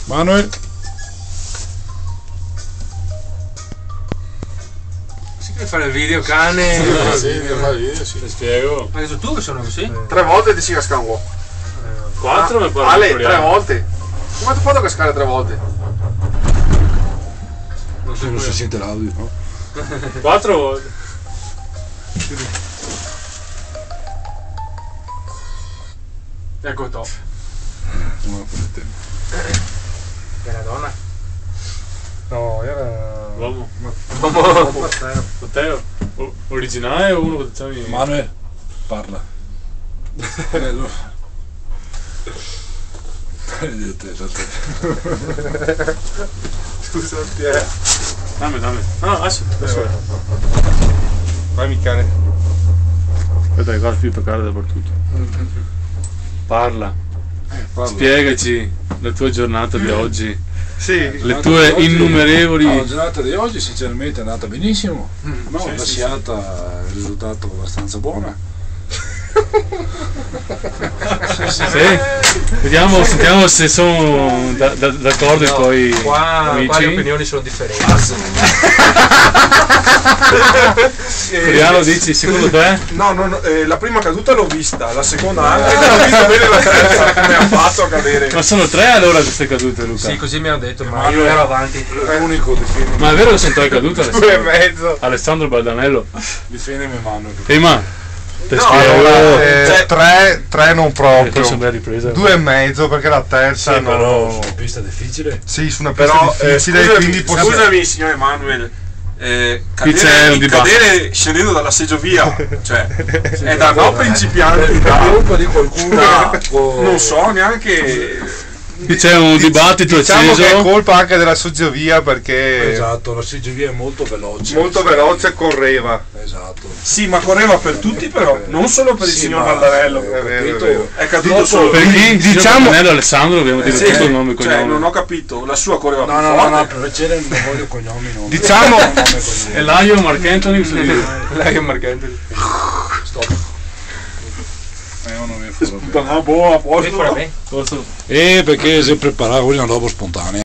Manuel. Si deve fare il video, cane. Sì, devo fare il video, sì. Ti spiego. Anche su YouTube sono così? 3 volte ti si casca un uovo. 4 mi pare. Ale, 3 volte. Come ti ho fatto cascare 3 volte? Non si sente l'audio, no? 4 volte. Ecco top. Non potete. Era donna? No, era... L'uomo. Matteo. Matteo. Originale o uno che facciamo Manuel, parla. Bello. Scusa, Pier. Dammi. No, adesso. Vai, cane. Aspetta che qua devi toccare dappertutto. Parla. Parla. Spiegaci la tua giornata di oggi. Sì. Le tue innumerevoli. No, la giornata di oggi sinceramente è andata benissimo. No, sì, la sì, sciata è il risultato abbastanza buono. Sì. Vediamo, sentiamo se sono d'accordo i tuoi Qua le amici. opinioni sono differenti. Coriano, dici secondo te? No, la prima caduta l'ho vista, la seconda anche, non ho visto bene la terza, come ha fatto a cadere. Ma sono 3 allora queste cadute, Luca? Sì, così mi hanno detto, ma io ero avanti. L'unico difendimi. Ma è vero che sono 3 cadute? 2,5. Alessandro Baldanello. Difendimi Manuel. Prima te No, spiego. allora, 3 non Questa è proprio. una bella ripresa. 2,5 perché la terza Sì, però su no. una pista difficile. Sì, su una pista Però difficile, quindi scusami signor Emanuel, Qui c'è un dibattito. cadere scendendo dalla seggiovia, cioè è da no principianti, La da, colpa di qualcuno. non so neanche. Qui c'è un dibattito diciamo che è acceso. colpa anche della soggiovia perché Esatto, la CGV è molto veloce. molto veloce e correva. Esatto. Sì, ma correva per tutti però, non solo per il Sì, signor ma- Baldarello. È vero, è capito? vero. È caduto Dopo- solo. Per chi? Diciamo- Diciamo Baldanello Alessandro, dobbiamo dire Sì, tutto il nome e cioè, cognome. non ho capito, la sua correva più No, forte. per piacere non voglio cognomi, no. Diciamo- Nome e cognome. E Laio Mark Anthony cosa dire? Lei è Marchetto. Stop. Non mi farò bene. Ah, boh, a posto. Poi fuori me. Forse Perché sempre parlare una roba spontanea.